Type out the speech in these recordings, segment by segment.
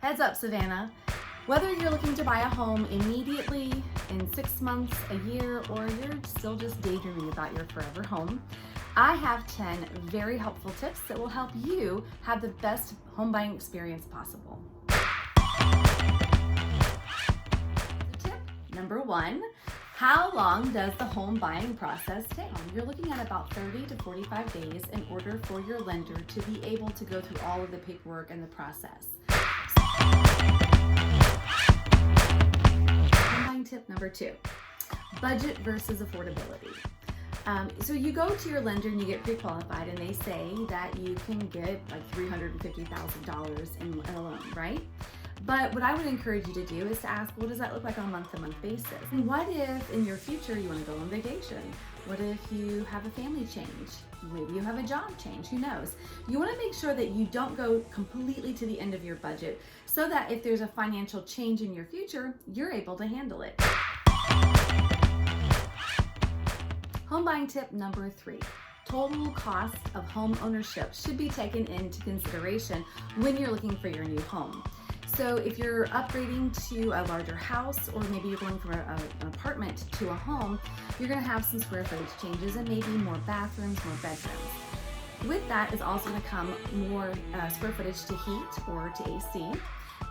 Heads up, Savannah. Whether you're looking to buy a home immediately, in 6 months, a year, or you're still just daydreaming about your forever home, I have 10 very helpful tips that will help you have the best home buying experience possible. Tip number 1, how long does the home buying process take? You're looking at about 30 to 45 days in order for your lender to be able to go through all of the paperwork and the process. Home buying tip number 2, budget versus affordability. So you go to your lender and you get pre-qualified and they say that you can get like $350,000 in a loan, right? But what I would encourage you to do is to ask, what does that look like on a month-to-month basis? And what if in your future you want to go on vacation? What if you have a family change? Maybe you have a job change, who knows? You want to make sure that you don't go completely to the end of your budget so that if there's a financial change in your future, you're able to handle it. Home buying tip number 3. Total cost of home ownership should be taken into consideration when you're looking for your new home. So if you're upgrading to a larger house, or maybe you're going from an apartment to a home, you're going to have some square footage changes and maybe more bathrooms, more bedrooms. With that is also going to come more square footage to heat or to AC.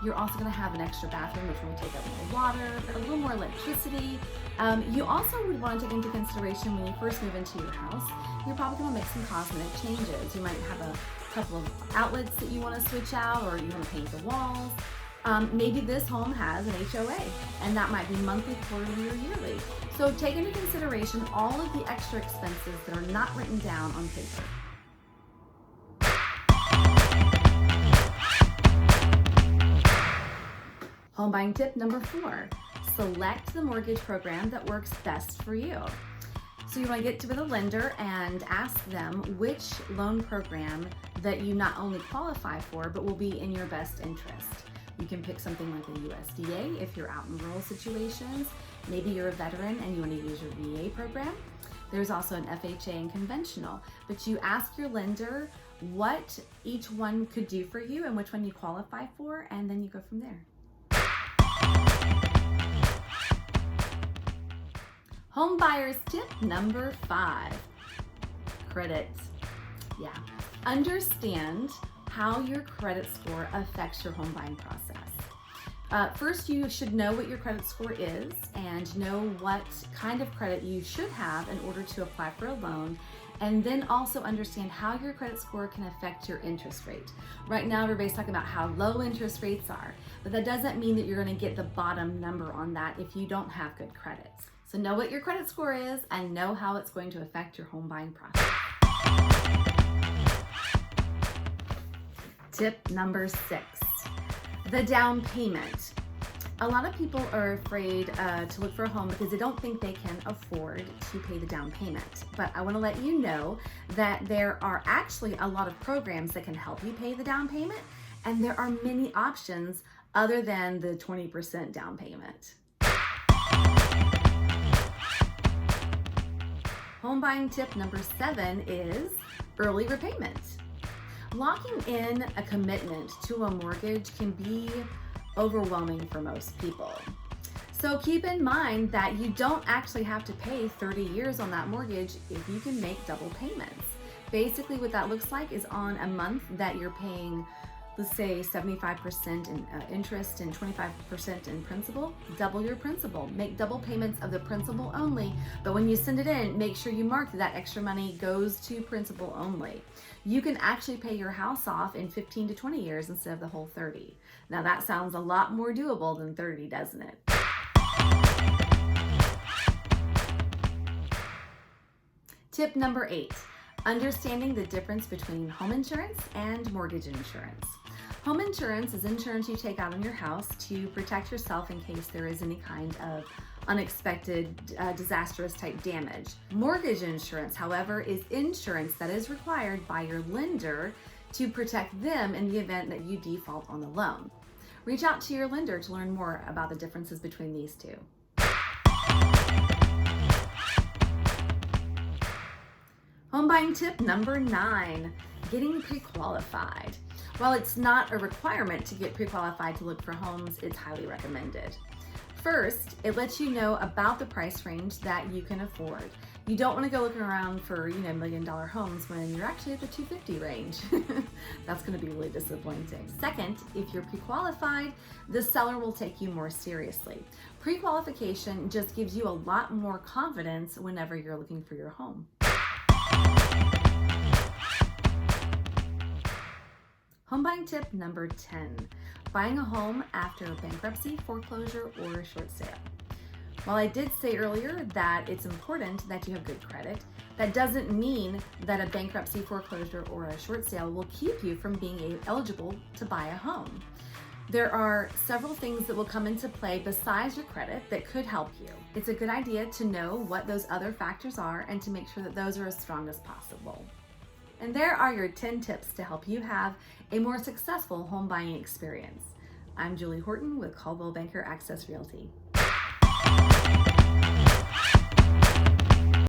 You're also going to have an extra bathroom, which will take up more water, a little more electricity. You also would want to take into consideration when you first move into your house, you're probably going to make some cosmetic changes. You might have a couple of outlets that you want to switch out, or you want to paint the walls. Maybe this home has an HOA, and that might be monthly, quarterly, or yearly. So take into consideration all of the extra expenses that are not written down on paper. Home buying tip number 4, select the mortgage program that works best for you. So you want to get with a lender and ask them which loan program that you not only qualify for, but will be in your best interest. You can pick something like a USDA if you're out in rural situations. Maybe you're a veteran and you want to use your VA program. There's also an FHA and conventional, but you ask your lender what each one could do for you and which one you qualify for, and then you go from there. Home buyers tip number 5, credit. Yeah, understand how your credit score affects your home buying process. First, you should know what your credit score is and know what kind of credit you should have in order to apply for a loan, and then also understand how your credit score can affect your interest rate. Right now, everybody's talking about how low interest rates are, but that doesn't mean that you're going to get the bottom number on that if you don't have good credit. So know what your credit score is and know how it's going to affect your home buying process. Tip number 6, the down payment. A lot of people are afraid to look for a home because they don't think they can afford to pay the down payment. But I want to let you know that there are actually a lot of programs that can help you pay the down payment, and there are many options other than the 20% down payment. Home buying tip number 7 is early repayment. Locking in a commitment to a mortgage can be overwhelming for most people. So keep in mind that you don't actually have to pay 30 years on that mortgage if you can make double payments. Basically what that looks like is on a month that you're paying, let's say 75% in interest and 25% in principal, double your principal. Make double payments of the principal only, but when you send it in, make sure you mark that extra money goes to principal only. You can actually pay your house off in 15 to 20 years instead of the whole 30. Now that sounds a lot more doable than 30, doesn't it? Tip number 8, understanding the difference between home insurance and mortgage insurance. Home insurance is insurance you take out on your house to protect yourself in case there is any kind of unexpected, disastrous type damage. Mortgage insurance, however, is insurance that is required by your lender to protect them in the event that you default on the loan. Reach out to your lender to learn more about the differences between these two. Home buying tip number 9, Getting pre-qualified. While it's not a requirement to get pre-qualified to look for homes, it's highly recommended. First, it lets you know about the price range that you can afford. You don't want to go looking around for, $1 million homes when you're actually at the 250 range. That's going to be really disappointing. Second, if you're pre-qualified, the seller will take you more seriously. Pre-qualification just gives you a lot more confidence whenever you're looking for your home. Home buying tip number 10, buying a home after bankruptcy, foreclosure, or short sale. While I did say earlier that it's important that you have good credit, that doesn't mean that a bankruptcy, foreclosure, or a short sale will keep you from being eligible to buy a home. There are several things that will come into play besides your credit that could help you. It's a good idea to know what those other factors are and to make sure that those are as strong as possible. And there are your 10 tips to help you have a more successful home buying experience. I'm Julie Horton with Coldwell Banker Access Realty.